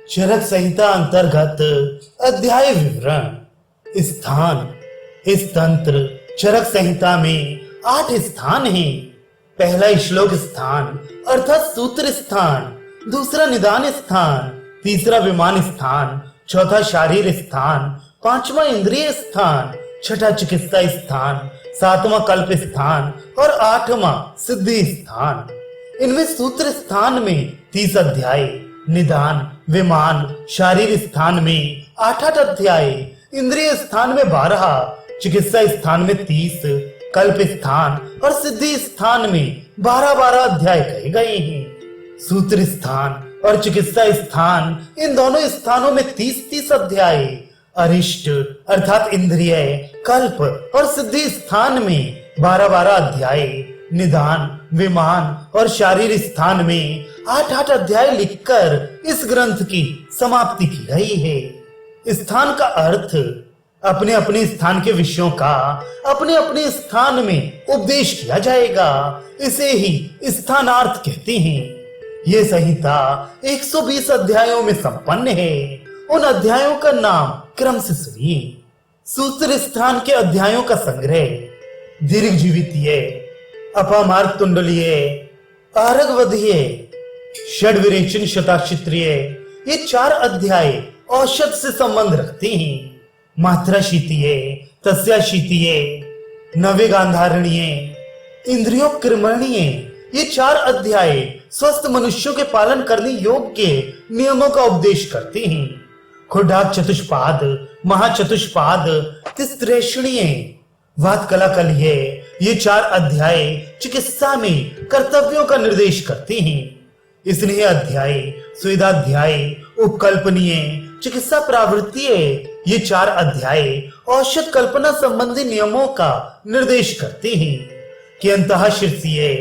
चरक संहिता अंतर्गत अध्याय विवरण। स्थान। इस तंत्र चरक संहिता में 8 स्थान हैं। पहला श्लोक स्थान अर्थात सूत्र स्थान, दूसरा निदान स्थान, तीसरा विमान स्थान, चौथा शारीर स्थान, पांचवा इंद्रिय स्थान, छठा चिकित्सा स्थान, सातवां कल्प स्थान और आठवां सिद्धि स्थान। इनमें सूत्र स्थान में 30 अध्याय, निदान विमान शारीर स्थान में 8 अध्याय, इंद्रिय स्थान में 12, चिकित्सा स्थान में 30, कल्प स्थान और सिद्धि स्थान में 12 अध्याय कहे गए हैं। सूत्र स्थान और चिकित्सा स्थान इन दोनों स्थानों में 30 अध्याय, अरिष्ट अर्थात इंद्रिय, कल्प और सिद्धि स्थान में 12 अध्याय, निदान विमान और शारीर स्थान में 8 अध्याय लिखकर इस ग्रंथ की समाप्ति की गई है। स्थान का अर्थ अपने अपने स्थान के विषयों का अपने अपने स्थान में उपदेश किया जाएगा। इसे ही स्थानार्थ कहते हैं। यह संहिता 120 अध्यायों में संपन्न है। उन अध्यायों का नाम क्रम से सुनिए। सूत्र स्थान के अध्यायों का संग्रह दीर्घ जीवितीय, अपामार्ग तुंडलीय, आरगवधीय, षड्विरेचन शताक्षत्रीय, ये 4 अध्याय औषध से संबंध रखते हैं। मात्रा शीतीय, तस्या शीतीय, नवे गांधारणीय, इंद्रियों क्रमणीय, ये 4 अध्याय स्वस्थ मनुष्यों के पालन करने योग्य नियमों का उपदेश करते हैं। खुडाक चतुष्पाद, महाचतुष्पाद, तिस्त्रेषणीय, वात कला कलिय, ये 4 अध्याय चिकित्सा में कर्तव्यों का निर्देश करते हैं। इसलिए अध्याय, सुविधाध्याय, उपकल्पनीय, चिकित्सा प्रावृत्तीय, ये 4 अध्याय औषध कल्पना संबंधी नियमों का निर्देश करते हैं। कि अंतः शीर्षीय,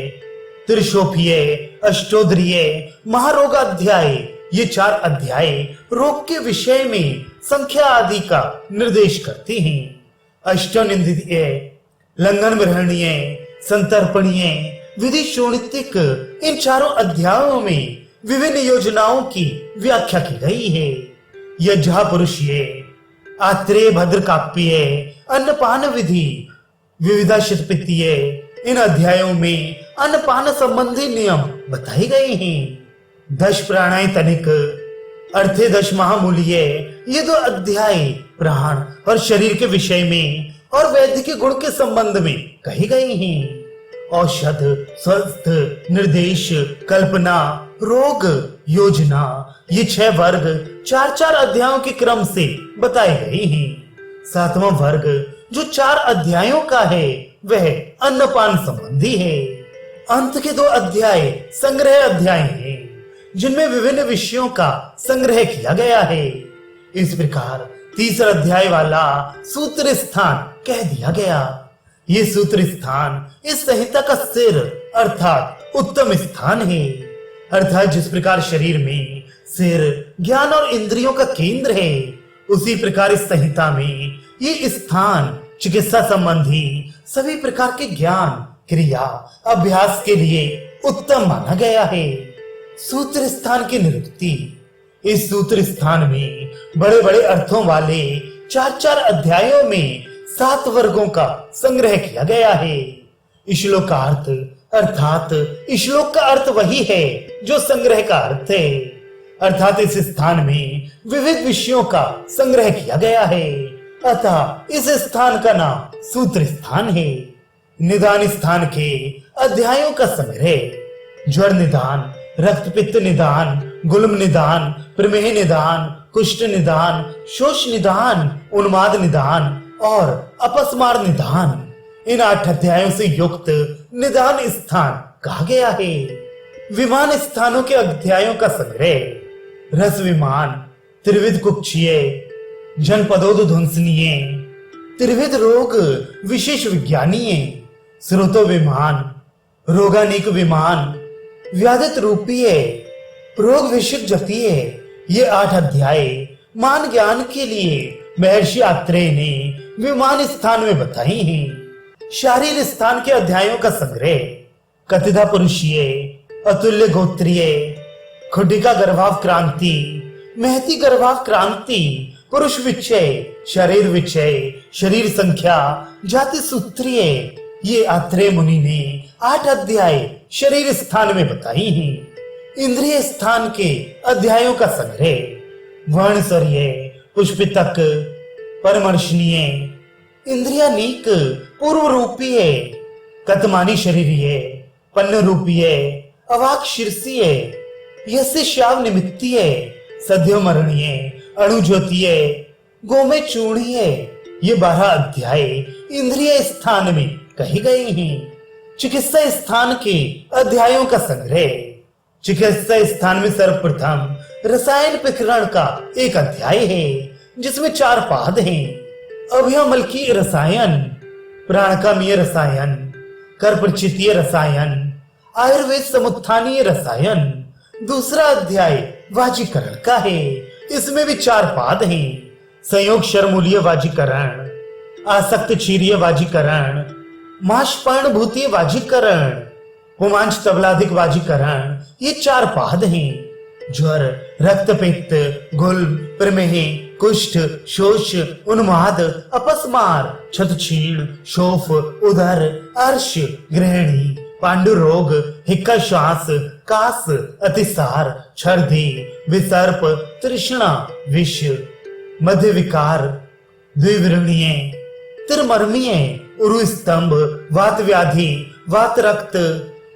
त्रिशोफीय, अष्टोदरीय, महारोगाध्याय, ये 4 अध्याय रोग के विषय में संख्या आदि का निर्देश करते हैं। अष्टनिंदितीय, लंघन ग्रहणीय, संतर्पणीय, विधि शोणितिक, इन 4 अध्यायों में विभिन्न योजनाओं की व्याख्या की गई है। यज्ञ पुरुषीय, आत्रेय भद्र काप्य, अन्नपान विधि, विविधा शतपित्तीय, इन अध्यायों में अन्नपान संबंधी नियम बताए गए हैं। 10 प्राणाय तनिक, अर्थे 10 महामूल्य, ये 2 अध्याय प्राण और शरीर के विषय में और वैद्य के गुण के संबंध में कहे गए हैं। औषध, स्वस्थ, निर्देश, कल्पना, रोग, योजना, ये 6 वर्ग 4 अध्यायों के क्रम से बताए गए हैं। 7वां वर्ग जो 4 अध्यायों का है वह अन्नपान संबंधी है। अंत के 2 अध्याय संग्रह अध्याय हैं, जिनमें विभिन्न विषयों का संग्रह किया गया है। इस प्रकार तीसरा अध्याय वाला सूत्र स्थान कह दिया गया। ये सूत्र स्थान इस संहिता का सिर अर्थात उत्तम स्थान है। अर्थात जिस प्रकार शरीर में सिर ज्ञान और इंद्रियों का केंद्र है, उसी प्रकार इस संहिता में ये स्थान चिकित्सा संबंधी सभी प्रकार के ज्ञान, क्रिया, अभ्यास के लिए उत्तम माना गया है। सूत्र स्थान की निरुक्ति। इस सूत्र स्थान में बड़े बड़े अर्थों वाले 4 अध्यायों में 7 वर्गों का संग्रह किया गया है। श्लोकार्थ अर्थात श्लोक का अर्थ वही है जो संग्रह का अर्थ है। अर्थात इस स्थान में विविध विषयों का संग्रह किया गया है। अतः इस स्थान का नाम सूत्र स्थान है। निदान स्थान के अध्यायों का संग्रह ज्वर निदान, रक्त पित्त निदान, गुल्म निदान, प्रमेह निदान, कुष्ठ निदान, शोष निदान, उन्माद निदान और अपस्मार निदान, इन 8 अध्यायों से युक्त निदान स्थान कहा गया है। विमान स्थानों के अध्यायों का संग्रह रस विमान, त्रिविध कुक्षीय, जनपदोध्वंसनीय, त्रिविध रोग विशेष विज्ञानीय, स्रोतो विमान, रोगानिक विमान, व्याधित रूपीय, रोग विषयक जपीय, ये 8 अध्याय मान ज्ञान के लिए महर्षि आत्रेय ने विमान स्थान में बताई हैं। शारीर स्थान के अध्यायों का संग्रह कथिता पुरुषीय, अतुल्य गोत्रीय, खुडिका गर्भाव क्रांति, महती गर्भाक्रांति, पुरुष विचय, शरीर विचय, शरीर संख्या, जाति सूत्रीय, ये आत्रेय मुनि ने 8 अध्याय शरीर स्थान में बताई हैं। इंद्रिय स्थान के अध्यायों का संग्रह वर्णसर्य, पुष्पितक, परमर्शनीय, इंद्रियानीक, पूर्व रूपीय, कतमानी शरीरीय, पन्न रूपीय, अवाक शीर्षीय, यस्य श्याम निमित्तीय, सद्योमरणीय, अणुज्योतीय, गोमे चूर्णीय, ये 12 अध्याय इंद्रिय स्थान में कही गई हैं। चिकित्सा स्थान के अध्यायों का संग्रह चिकित्सा स्थान में सर्वप्रथम रसायन प्रकरण का एक अध्याय है जिसमें 4 पाद हैं। अभ्यमलकीय रसायन, प्राणकामीय रसायन, कर्पचितीय रसायन, आयुर्वेद समुत्थानीय रसायन। दूसरा अध्याय वाजीकरण का है, इसमें भी 4 पाद हैं। संयोग शर्मूलीय वाजीकरण, आसक्त क्षीरीय वाजीकरण, मांसपर्ण भूतीय वाजीकरण, पुमांच तबलाधिक वाजीकरण, ये 4 पाद हैं। ज्वर, रक्त पित्त, गुल्म, प्रमेह, कुष्ठ, शोष, उन्माद, अपस्मार, क्षतक्षीण, शोफ, उदर, अर्श, गृहिणी, पांडु रोग, हिक्का श्वास, कास, अतिसार, छर्दी, विसर्प, तृष्णा, विष, मध्य विकार, द्विवरणीय, त्रिमर्मीय, उरु स्तंभ, वात व्याधि, वात रक्त,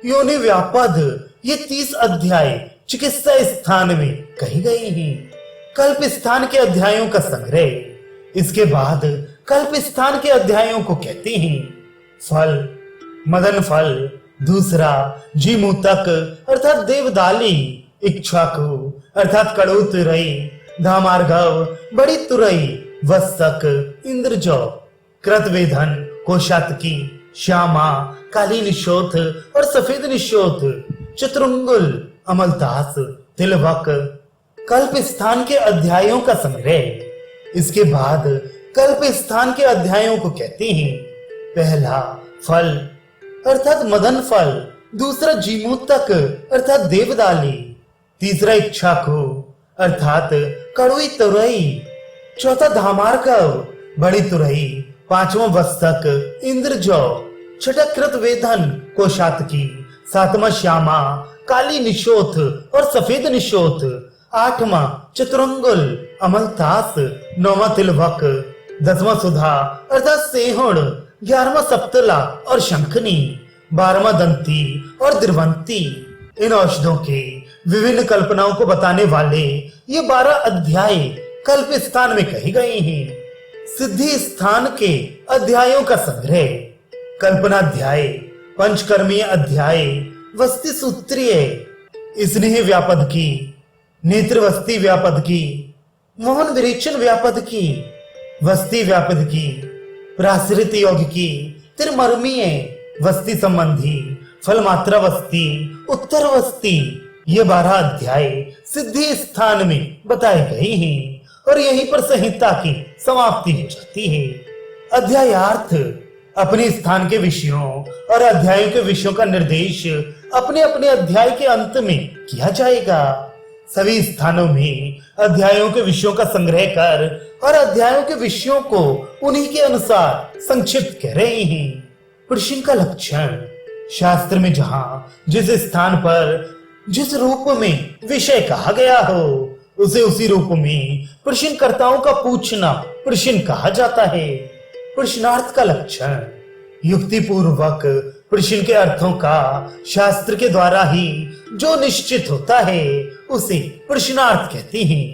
योनि व्यापद, ये 30 अध्याय चिकित्सा स्थान में कही गई हैं। कल्प स्थान के अध्यायों का संग्रह इसके बाद कल्प स्थान के अध्यायों को कहते हैं। फल, मदन फल, दूसरा जीमूतक अर्थात देवदाली, इक्ष्वाकु अर्थात कड़ू तुरई, धामार्घव बड़ी तुरई, वत्सक इंद्रजौ, कृतवेधन कोशातकी, श्यामा काली निशोथ और सफेद निशोथ, चतुरंगुल, अमलतास, तिलवक, कल्प स्थान के अध्यायों का संग्रह। इसके बाद कल्प स्थान के अध्यायों को कहते हैं। पहला फल अर्थात मदन फल, दूसरा जीमूतक अर्थात देवदाली, तीसरा इक्ष्वाकु अर्थात कड़ुई तुरई, चौथा धामार्कव बड़ी तुरई, पांचवा वत्सक इंद्रजौ, छठा कृतवेधन कोशातकी, सातवां श्यामा काली निशोथ और सफेद निशोथ, आठवां चतुरंगुल अमलतास, नौवां तिलवक, 10वां सुधा अर्थात सेहुण, 11वां सप्तला और शंखनी, 12वां दंती और द्रवंती। इन औषधों के विभिन्न कल्पनाओं को बताने वाले ये 12 अध्याय कल्प स्थान में कही गए हैं। सिद्धि स्थान के अध्यायों का संग्रह कल्पनाध्याय, पंचकर्मीय अध्याय, वस्ती सूत्रीय, स्नेह व्यापद की, नेत्र वस्ती व्यापद की, मोहन विरेचन व्यापद की, वस्ती व्यापद की, प्राश्रित योग की, त्रिमर्मीय, वस्ती संबंधी, फल मात्रा वस्ती, उत्तर वस्ती, ये 12 अध्याय सिद्धि स्थान में बताए गए हैं और यहीं पर संहिता की समाप्ति हो जाती है। अध्यायार्थ अपने स्थान के विषयों और अध्यायों के विषयों का निर्देश अपने अपने अध्याय के अंत में किया जाएगा। सभी स्थानों में अध्यायों के विषयों का संग्रह कर और अध्यायों के विषयों को उन्हीं के अनुसार संक्षिप्त कह रहे हैं। प्रश्न का लक्षण शास्त्र में जहां जिस स्थान पर जिस रूप में विषय कहा गया हो उसे उसी रूप में प्रश्नकर्ताओं का पूछना प्रश्न कहा जाता है। प्रश्नार्थ का लक्षण युक्ति पूर्वक प्रश्न के अर्थों का शास्त्र के द्वारा ही जो निश्चित होता है उसे प्रश्नार्थ कहते हैं।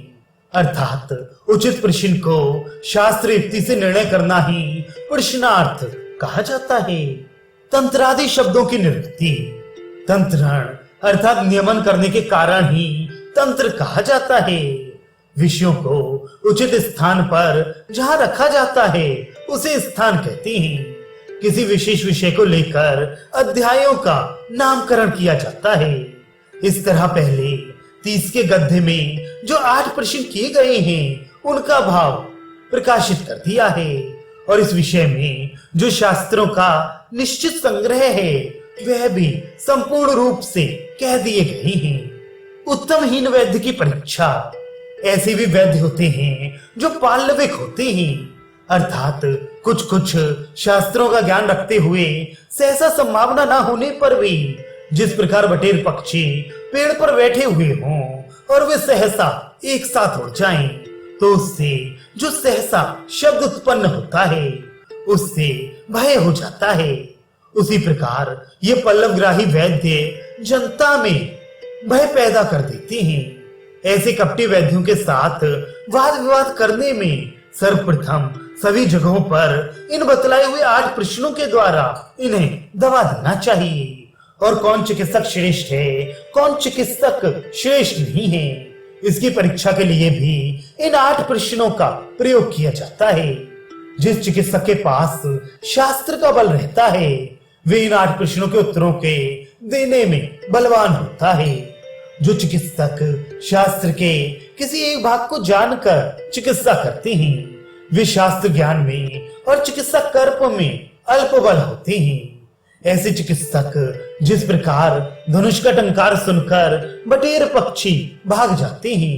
अर्थात उचित प्रश्न को शास्त्र युक्ति से निर्णय करना ही प्रश्नार्थ कहा जाता है। तंत्रादि शब्दों की निवृत्ति तंत्रण अर्थात नियमन करने के कारण ही तंत्र कहा जाता है। विषयों को उचित स्थान पर जहां रखा जाता है उसे स्थान कहते हैं। किसी विशेष विषय को लेकर अध्यायों का नामकरण किया जाता है। इस तरह पहले 30 के गद्य में जो 8 प्रश्न किए गए हैं उनका भाव प्रकाशित कर दिया है और इस विषय में जो शास्त्रों का निश्चित संग्रह है वह भी संपूर्ण रूप से कह दिए गए हैं। उत्तम हीन वैद्य की परीक्षा ऐसे भी वैद्य होते हैं जो पाल्लविक होते हैं, अर्थात कुछ कुछ शास्त्रों का ज्ञान रखते हुए सहसा संभावना ना होने पर भी जिस प्रकार बटेर पक्षी पेड़ पर बैठे हुए हों और वे सहसा एक साथ उड़ जाएं, तो उससे जो सहसा शब्द उत्पन्न होता है उससे भय हो जाता है। उसी प्रकार ये पल्लवग्राही वैद्य जनता में भय पैदा कर देते हैं। ऐसे कपटी वैद्यों के साथ वाद विवाद करने में सर्वप्रथम सभी जगहों पर इन बतलाए हुए 8 प्रश्नों के द्वारा इन्हें दबा देना चाहिए। और कौन चिकित्सक श्रेष्ठ है, कौन चिकित्सक श्रेष्ठ नहीं है, इसकी परीक्षा के लिए भी इन 8 प्रश्नों का प्रयोग किया जाता है। जिस चिकित्सक के पास शास्त्र का बल रहता है वे इन 8 प्रश्नों के उत्तरों के देने में बलवान होता है। जो चिकित्सक शास्त्र के किसी एक भाग को जानकर चिकित्सा करते हैं वे शास्त्र ज्ञान में और चिकित्सा कर्प में अल्प बल होते हैं। ऐसे चिकित्सक जिस प्रकार धनुष का टंकार सुनकर बटेर पक्षी भाग जाते हैं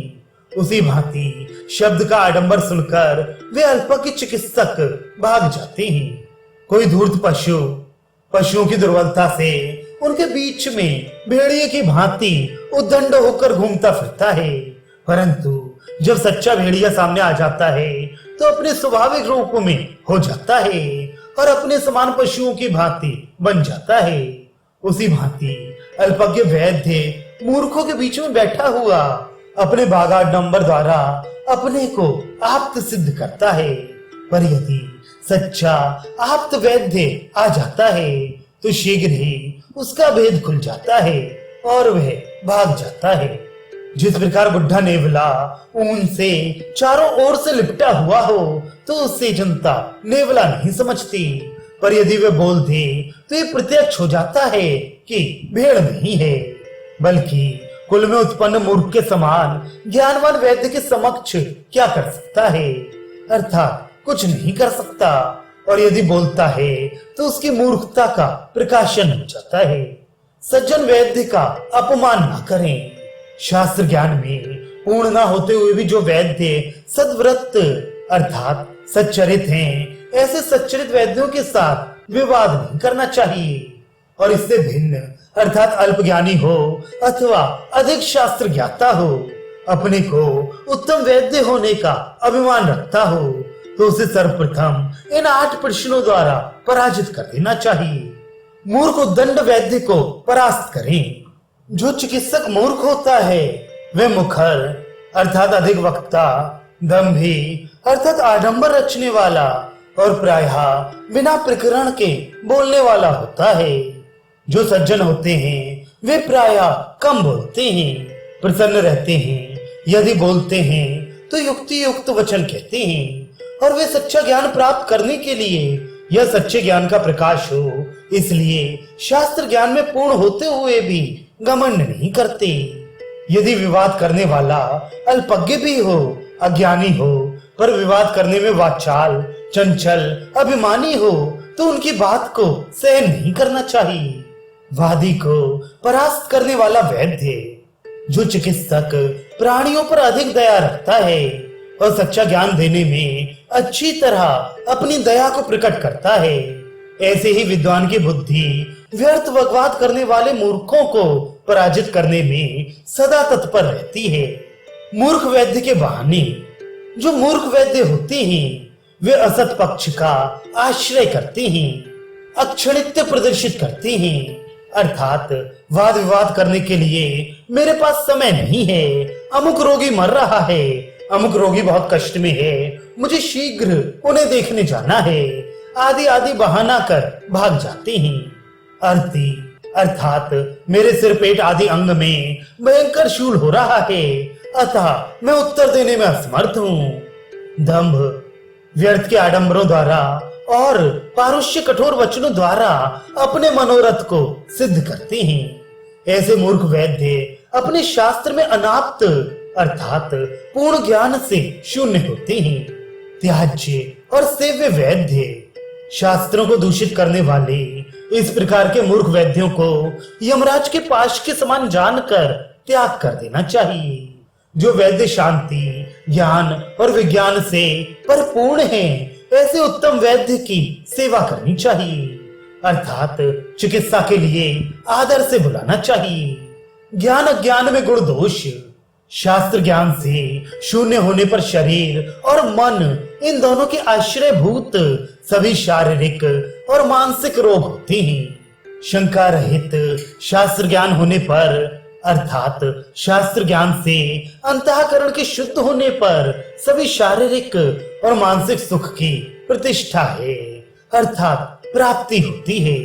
उसी भांति शब्द का आडंबर सुनकर वे अल्पज्ञ चिकित्सक भाग जाते हैं। कोई धूर्त पशुओं की दुर्बलता से उनके बीच में भेड़िए की भांति उद्दंड होकर घूमता फिरता है, परंतु जब सच्चा भेड़िया सामने आ जाता है तो अपने स्वाभाविक रूप में हो जाता है और अपने समान पशुओं की भांति बन जाता है। उसी भांति अल्पज्ञ वैद्य मूर्खों के बीच में बैठा हुआ अपने बागाडंबर द्वारा अपने को आप्त सिद्ध करता है, पर यदि सच्चा आप्त वैद्य आ जाता है तो शीघ्र ही उसका भेद खुल जाता है और वह भाग जाता है। जिस प्रकार बुढ़ा नेवला ऊन से चारों ओर से लिपटा हुआ हो तो उससे जनता नेवला नहीं समझती, पर यदि वे बोल दे तो ये प्रत्यक्ष हो जाता है कि भेड़ नहीं है, बल्कि कुल में उत्पन्न मूर्ख के समान ज्ञानवान वैद्य के समक्ष क्या कर सकता है, अर्थात कुछ नहीं कर सकता। और यदि बोलता है तो उसकी मूर्खता का प्रकाशन हो जाता है। सज्जन वैद्य का अपमान न करें। शास्त्र ज्ञान में पूर्ण न होते हुए भी जो वैद्य सद्व्रत अर्थात सच्चरित हैं, ऐसे सच्चरित वैद्यों के साथ विवाद नहीं करना चाहिए। और इससे भिन्न अर्थात अल्पज्ञानी हो अथवा अधिक शास्त्र ज्ञाता हो, अपने को उत्तम वैद्य होने का अभिमान रखता हो, तो उसे सर्वप्रथम इन 8 प्रश्नों द्वारा पराजित कर देना चाहिए। मूर्ख उद्दंड वैद्य को परास्त करें। जो चिकित्सक मूर्ख होता है वह मुखर अर्थात अधिक वक्ता, दंभी अर्थात आडंबर रचने वाला और प्रायः बिना प्रकरण के बोलने वाला होता है। जो सज्जन होते हैं वे प्रायः कम बोलते हैं, प्रसन्न रहते हैं, यदि बोलते हैं तो युक्ति युक्त वचन कहते हैं, और वे सच्चा ज्ञान प्राप्त करने के लिए यह सच्चे ज्ञान का प्रकाश हो इसलिए शास्त्र ज्ञान में पूर्ण होते हुए भी घमंड नहीं करते। यदि विवाद करने वाला अल्पज्ञ भी हो, अज्ञानी हो, पर विवाद करने में वाचाल, चंचल, अभिमानी हो तो उनकी बात को सहन नहीं करना चाहिए। वादी को परास्त करने वाला वैद्य। जो चिकित्सक प्राणियों पर अधिक दया रखता है और सच्चा ज्ञान देने में अच्छी तरह अपनी दया को प्रकट करता है, ऐसे ही विद्वान की बुद्धि व्यर्थ वकवाद करने वाले मूर्खों को पराजित करने में सदा तत्पर रहती है। मूर्ख वैद्य के बहाने जो मूर्ख वैद्य होते हैं वे असत पक्ष का आश्रय करते हैं, अक्षणित्य प्रदर्शित करते हैं, अर्थात वाद विवाद करने के लिए मेरे पास समय नहीं है, अमुक रोगी मर रहा है, अमुक रोगी बहुत कष्ट में है, मुझे शीघ्र उन्हें देखने जाना है, आदि आदि बहाना कर भाग जाते हैं। अर्थी अर्थात मेरे सिर पेट आदि अंग में भयंकर शूल हो रहा है, अतः मैं उत्तर देने में असमर्थ हूँ। दंभ व्यर्थ के आडंबरों द्वारा और पारुष्य कठोर वचनों द्वारा अपने मनोरथ को सिद्ध करते हैं। ऐसे मूर्ख वैद्य अपने शास्त्र में अनाप्त अर्थात पूर्ण ज्ञान से शून्य होते हैं। त्याज्य और सेव्य वैद्य शास्त्रों को दूषित करने वाले इस प्रकार के मूर्ख वैद्यों को यमराज के पाश के समान जानकर त्याग कर देना चाहिए। जो वैद्य शांति, ज्ञान और विज्ञान से परिपूर्ण हैं, ऐसे उत्तम वैद्य की सेवा करनी चाहिए, अर्थात चिकित्सा के लिए आदर से बुलाना चाहिए। ज्ञान अज्ञान में गुण दोष, शास्त्र ज्ञान से शून्य होने पर शरीर और मन, इन दोनों के आश्रयभूत सभी शारीरिक और मानसिक रोग होते हैं। शंका रहित शास्त्र ज्ञान होने पर, अर्थात शास्त्र ज्ञान से अंतःकरण के शुद्ध होने पर सभी शारीरिक और मानसिक सुख की प्रतिष्ठा है, अर्थात प्राप्ति होती है।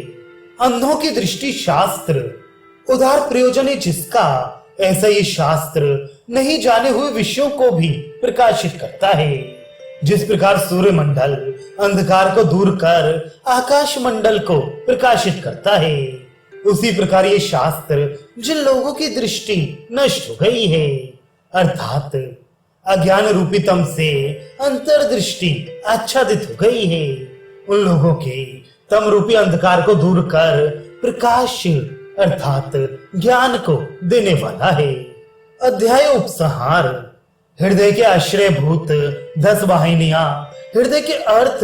अंधों की दृष्टि शास्त्र, उदार प्रयोजन है जिसका, ऐसा ये शास्त्र नहीं जाने हुए विषयों को भी प्रकाशित करता है। जिस प्रकार सूर्य मंडल अंधकार को दूर कर आकाश मंडल को प्रकाशित करता है, उसी प्रकार ये शास्त्र जिन लोगों की दृष्टि नष्ट हो गई है, अर्थात अज्ञान रूपी तम से अंतर्दृष्टि आच्छादित हो गई है, उन लोगों के तम रूपी अंधकार को दूर कर प्रकाश अर्थात ज्ञान को देने वाला है। अध्याय उपसंहार। हृदय के आश्रयभूत 10 वाहिनियां, हृदय के अर्थ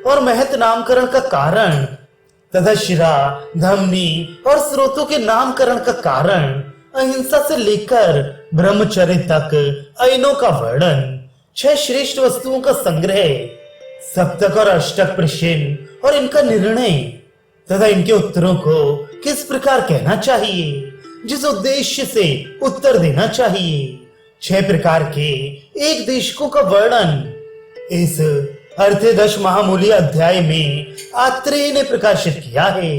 और महत नामकरण का कारण तथा शिरा, धमनी और स्रोतों के नामकरण का कारण, अहिंसा से लेकर ब्रह्मचर्य तक अयनों का वर्णन, 6 श्रेष्ठ वस्तुओं का संग्रह, सप्तक और अष्टक प्रश्न और इनका निर्णय तथा इनके उत्तरों को किस प्रकार कहना चाहिए, जिस उद्देश्य से उत्तर देना चाहिए, 6 प्रकार के एक देशकों का वर्णन इस अर्थदश महामूल्य अध्याय में आत्रेय ने प्रकाशित किया है।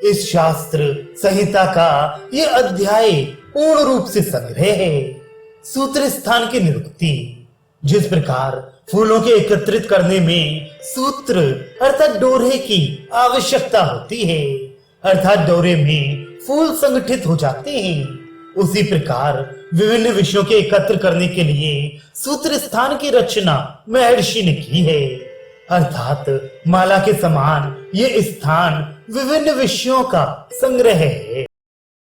इस शास्त्र संहिता का ये अध्याय पूर्ण रूप से संग्रह है। सूत्र स्थान की निरुक्ति। जिस प्रकार फूलों के एकत्रित करने में सूत्र अर्थात डोरे की आवश्यकता होती है, अर्थात डोरे में फूल संगठित हो जाते हैं, उसी प्रकार विभिन्न विषयों के एकत्र करने के लिए सूत्र स्थान की रचना महर्षि ने की है, अर्थात माला के समान ये स्थान विभिन्न विषयों का संग्रह है।